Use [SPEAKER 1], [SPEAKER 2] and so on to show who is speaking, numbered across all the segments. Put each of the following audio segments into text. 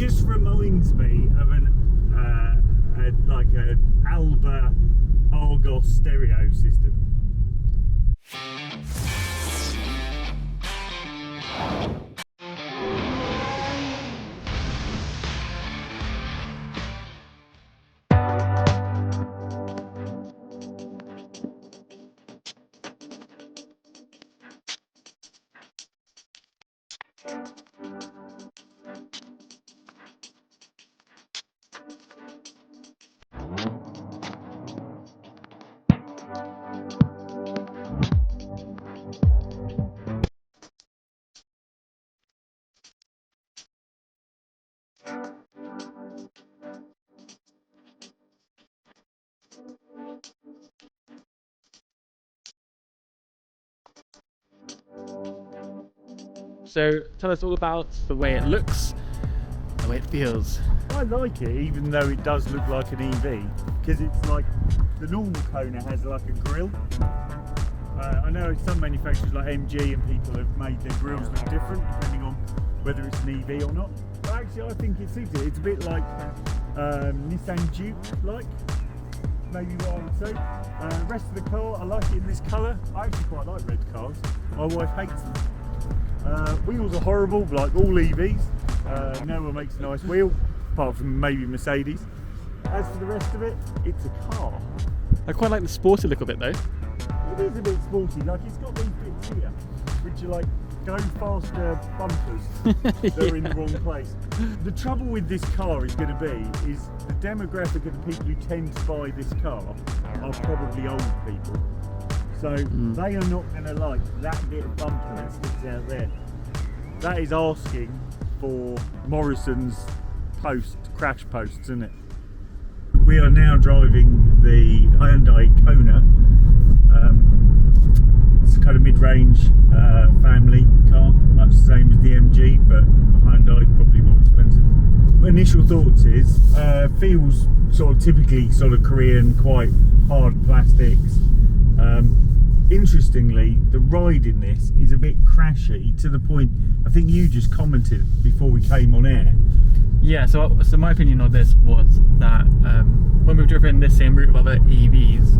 [SPEAKER 1] just reminds me of like an Alba Argos stereo system.
[SPEAKER 2] So tell us all about the way it looks, the way it feels.
[SPEAKER 1] I like it, even though it does look like an EV, because it's like the normal Kona has like a grille. I know some manufacturers like MG and people have made their grills look different depending on whether it's an EV or not. But actually, I think it suits it. It's a bit like Nissan Duke-like, maybe what I would say. The rest of the car, I like it in this colour. I actually quite like red cars. My wife hates them. Wheels are horrible, like all EVs. No one makes a nice wheel, apart from maybe Mercedes. As for the rest of it, it's a car.
[SPEAKER 2] I quite like the sporty look of it though.
[SPEAKER 1] It is a bit sporty, like it's got these bits here, which are like go faster bumpers. They're in the wrong place. The trouble with this car is going to be, is the demographic of the people who tend to buy this car are probably old people. So they are not going to like that bit of bumper that sticks out there. That is asking for Morrison's crash posts, isn't it? We are now driving the Hyundai Kona. It's a kind of mid-range family car, much the same as the MG, but Hyundai probably more expensive. My initial thoughts is feels sort of typically sort of Korean, quite hard plastics. Interestingly, the ride in this is a bit crashy to the point, I think you just commented before we came on air.
[SPEAKER 2] Yeah, so my opinion on this was that when we've driven this same route of other EVs,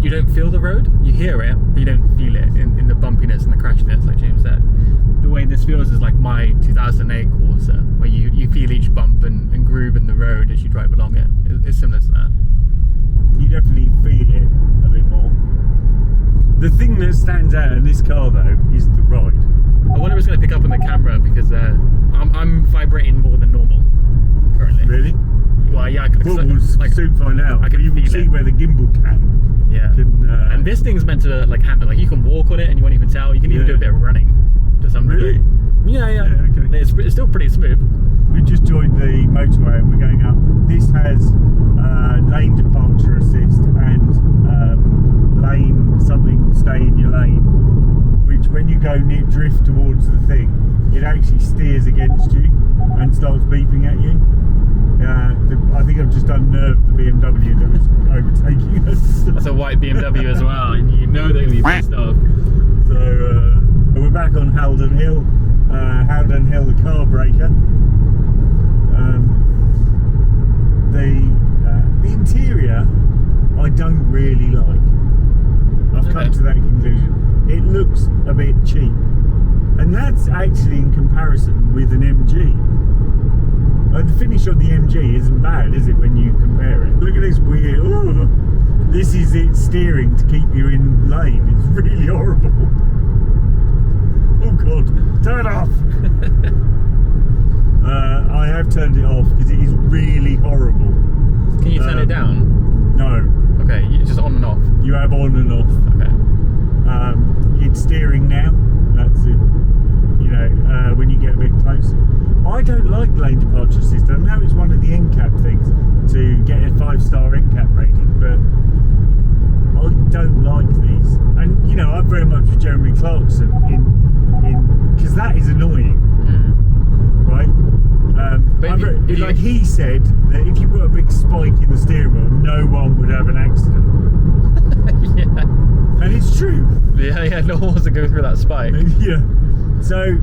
[SPEAKER 2] you don't feel the road, you hear it, but you don't feel it in the bumpiness and the crashiness, like James said. The way this feels is like my 2008 Corsa, where you feel each bump and groove in the road as you drive along it. It's similar to that.
[SPEAKER 1] You definitely feel it a bit more. The thing that stands out in this car though is the ride.
[SPEAKER 2] I wonder if it's going to pick up on the camera because I'm vibrating more than normal currently.
[SPEAKER 1] Really?
[SPEAKER 2] Well, yeah.
[SPEAKER 1] We'll soon find out.
[SPEAKER 2] I can
[SPEAKER 1] you will see where the gimbal can.
[SPEAKER 2] Yeah. And this thing's meant to like handle. Like you can walk on it and you won't even tell. You can even do a bit of running to some degree.
[SPEAKER 1] Really?
[SPEAKER 2] Yeah.
[SPEAKER 1] Okay.
[SPEAKER 2] It's still pretty smooth.
[SPEAKER 1] We just joined the motorway and we're going up. This has lane departure assist and lane something stay in your lane, which when you go near drift towards the thing, it actually steers against you and starts beeping at you. I think I've just unnerved the BMW that was overtaking us.
[SPEAKER 2] That's a white BMW as well, and you know they're going to be pissed off.
[SPEAKER 1] So we're back on Haldon Hill, the car breaker. The interior I don't really like. I've come to that conclusion. It looks a bit cheap, and that's actually in comparison with an MG. The finish of the MG isn't bad, is it, when you compare it? Look at this weird, this is it steering to keep you in lane. It's really horrible. Oh God, turn it off. I have turned it off because it is really horrible.
[SPEAKER 2] Can you turn it down?
[SPEAKER 1] No.
[SPEAKER 2] Okay, it's just on and off.
[SPEAKER 1] You have on and off.
[SPEAKER 2] Okay.
[SPEAKER 1] It's steering now. That's it. You know, when you get a bit close. I don't like lane departure assist. I know it's one of the NCAP things to get a 5-star NCAP rating, but I don't like these. And you know, I'm very much with Jeremy Clarkson in because that is annoying, right? But he said that if you put a big spike in the steering wheel, no one would have an accident.
[SPEAKER 2] Yeah.
[SPEAKER 1] And it's true.
[SPEAKER 2] Yeah, no one wants to go through that spike.
[SPEAKER 1] Yeah. So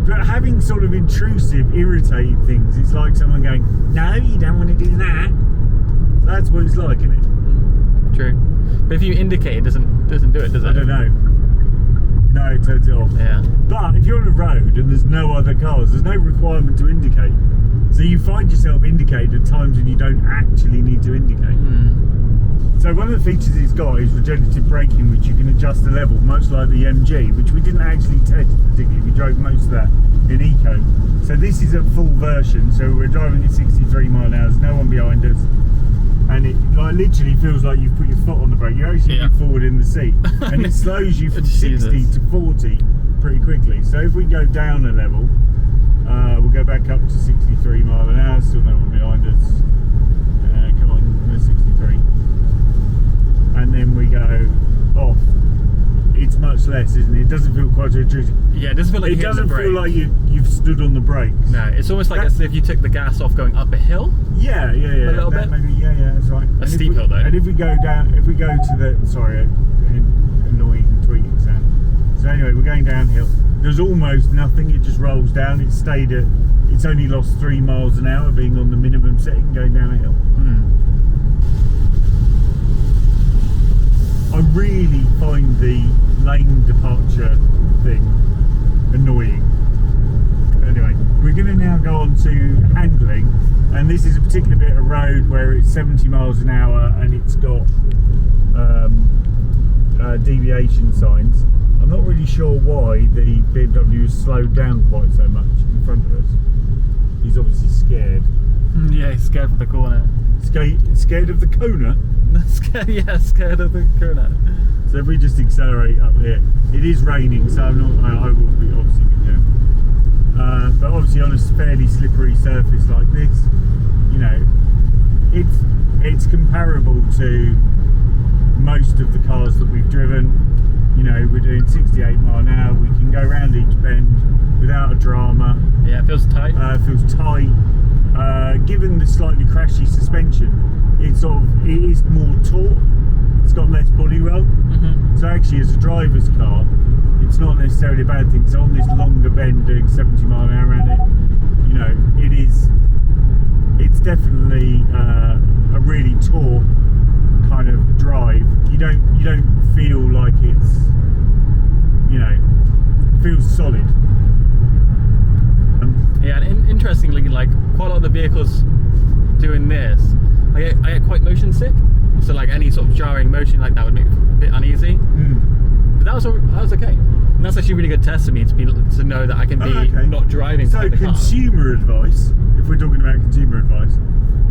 [SPEAKER 1] But having sort of intrusive, irritating things, it's like someone going, no, you don't want to do that. That's what it's like, isn't it?
[SPEAKER 2] True. But if you indicate, it doesn't do it, does it?
[SPEAKER 1] I don't know. No, it turns it off.
[SPEAKER 2] Yeah.
[SPEAKER 1] But if you're on a road and there's no other cars, there's no requirement to indicate. So you find yourself indicating at times when you don't actually need to indicate. So one of the features it's got is regenerative braking, which you can adjust the level, much like the MG, which we didn't actually test particularly. We drove most of that in Eco. So this is a full version, so we're driving at 63 mile an hour, there's no one behind us. And it like literally feels like you've put your foot on the brake. You're actually forward in the seat, and it slows you from 60 to 40 pretty quickly. So if we go down a level, we'll go back up to 63 mile an hour. Still no one behind us. Come on, we're 63, and then we go off. It's much less, isn't it? It doesn't feel quite so intrusive.
[SPEAKER 2] Yeah, it doesn't feel like
[SPEAKER 1] it doesn't feel like you've stood on the brakes.
[SPEAKER 2] No, it's almost like as if you took the gas off going up a hill.
[SPEAKER 1] Yeah.
[SPEAKER 2] A little bit.
[SPEAKER 1] Maybe, that's right.
[SPEAKER 2] A steep hill though.
[SPEAKER 1] And if we go down, to the annoying tweeting sound. So anyway, we're going downhill. There's almost nothing. It just rolls down. It's only lost 3 miles an hour being on the minimum setting going down a hill. I really find the lane departure thing annoying. Anyway, we're going to now go on to handling, and this is a particular bit of road where it's 70 miles an hour and it's got deviation signs. I'm not really sure why the BMW has slowed down quite so much in front of us. He's obviously scared.
[SPEAKER 2] Yeah, he's scared of the corner.
[SPEAKER 1] Scared of the Kona?
[SPEAKER 2] Scared of the Kona.
[SPEAKER 1] So if we just accelerate up here, it is raining, so I will be obviously be here. But obviously on a fairly slippery surface like this, it's comparable to most of the cars that we've driven. We're doing 68 mile an hour. We can go around each bend without a drama.
[SPEAKER 2] Yeah, it feels tight.
[SPEAKER 1] Given the slightly crashy suspension, it is more taut. It's got less body roll. So actually, as a driver's car, it's not necessarily a bad thing. So on this longer bend, doing 70 mile an hour around it, it's definitely a really taut kind of drive. You don't feel like it's feels solid.
[SPEAKER 2] Yeah, and interestingly, like quite a lot of the vehicles doing this, I get quite motion sick. So like any sort of jarring motion like that would make me a bit uneasy. But that was okay. And that's actually a really good test for me to know that I can be not driving.
[SPEAKER 1] So consumer advice, if we're talking about consumer advice,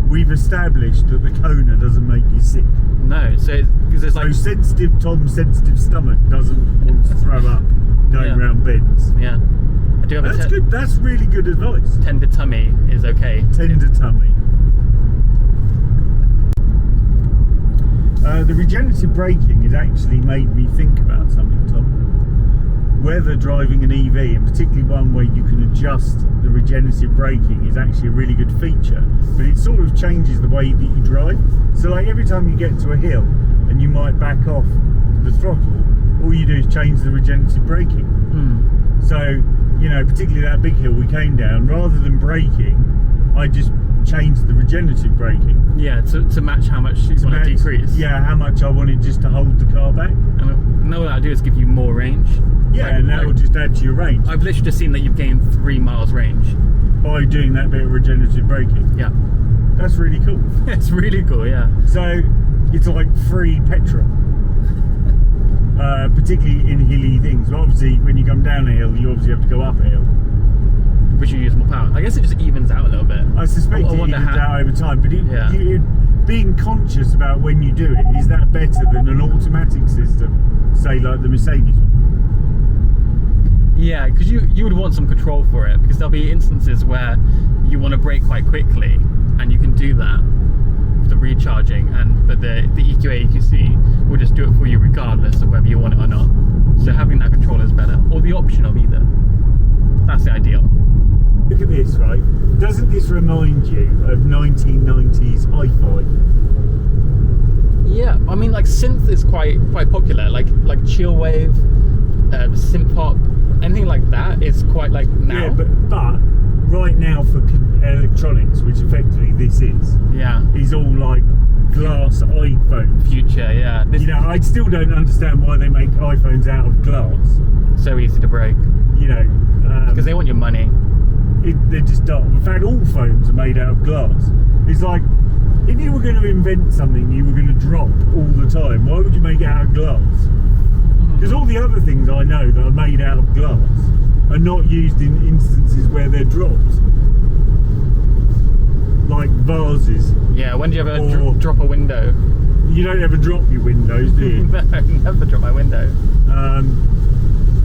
[SPEAKER 1] we've established that the Kona doesn't make you sick.
[SPEAKER 2] No, so there's like
[SPEAKER 1] sensitive sensitive stomach doesn't want to throw up going around bends.
[SPEAKER 2] Yeah. I do have
[SPEAKER 1] That's good. That's really good advice.
[SPEAKER 2] Tender tummy is okay.
[SPEAKER 1] Tender tummy. The regenerative braking has actually made me think about something, Tom. Whether driving an EV, and particularly one where you can adjust the regenerative braking, is actually a really good feature, but it sort of changes the way that you drive. So like every time you get to a hill and you might back off the throttle, all you do is change the regenerative braking. So, particularly that big hill we came down, rather than braking, I just changed the regenerative braking.
[SPEAKER 2] Yeah, to match how much you want to decrease.
[SPEAKER 1] Yeah, how much I wanted just to hold the car back.
[SPEAKER 2] And all that'll do is give you more range.
[SPEAKER 1] Yeah, and that will just add to your range.
[SPEAKER 2] I've literally just seen that you've gained 3 miles range
[SPEAKER 1] by doing that bit of regenerative braking.
[SPEAKER 2] Yeah.
[SPEAKER 1] That's really cool.
[SPEAKER 2] It's really cool, yeah.
[SPEAKER 1] So, it's like free petrol. Particularly in hilly things. Well, obviously, when you come down a hill, you obviously have to go up a hill.
[SPEAKER 2] Which you use more power. I guess it just evens out a little bit.
[SPEAKER 1] I suspect it evens out over time, but being conscious about when you do it, is that better than an automatic system, say like the Mercedes one?
[SPEAKER 2] Yeah, because you would want some control for it, because there'll be instances where you want to brake quite quickly, and you can do that with the recharging, but the EQA EQC will just do it for you regardless of whether you want it or not. So having that control is better, or the option of either. That's the ideal.
[SPEAKER 1] Look at this, right? Doesn't this remind you of 1990s hi-fi?
[SPEAKER 2] Yeah, I mean, like synth is quite popular, like chill wave, synth pop, anything like that is quite like now.
[SPEAKER 1] Yeah, but right now for electronics, which effectively this is all like glass iPhones.
[SPEAKER 2] Future, yeah.
[SPEAKER 1] You know, I still don't understand why they make iPhones out of glass.
[SPEAKER 2] So easy to break.
[SPEAKER 1] You know,
[SPEAKER 2] Because they want your money.
[SPEAKER 1] They're just dumb. In fact, all phones are made out of glass. It's like, if you were going to invent something you were going to drop all the time, why would you make it out of glass? Because all the other things I know that are made out of glass are not used in instances where they're dropped. Like vases.
[SPEAKER 2] Yeah, when do you ever drop a window?
[SPEAKER 1] You don't ever drop your windows, do you?
[SPEAKER 2] No, never drop my window.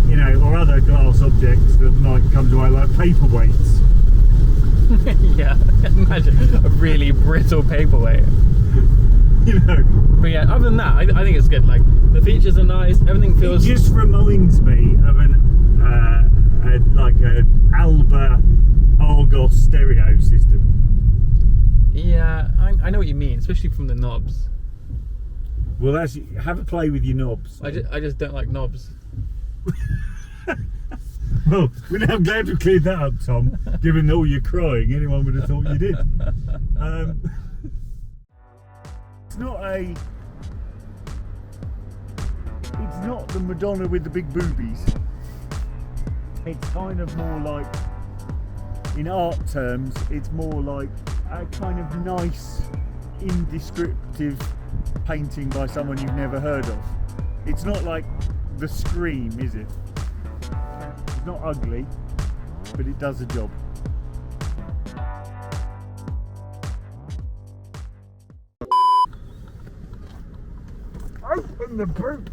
[SPEAKER 1] You know, or other glass objects that might come to light, like paperweights.
[SPEAKER 2] Yeah, imagine a really brittle paperweight.
[SPEAKER 1] You know.
[SPEAKER 2] But yeah, other than that, I think it's good. Like, the features are nice, everything feels...
[SPEAKER 1] It just reminds me of an Alba Argos stereo system.
[SPEAKER 2] Yeah, I know what you mean, especially from the knobs.
[SPEAKER 1] Well, have a play with your knobs.
[SPEAKER 2] I just don't like knobs.
[SPEAKER 1] Well, I'm glad we cleared that up, Tom. Given all your crying, anyone would have thought you did. It's not the Madonna with the big boobies. It's kind of more like, in art terms, it's more like a kind of nice, indescriptive painting by someone you've never heard of. It's not like the Scream, is it? It's not ugly, but it does the job. Open the boot!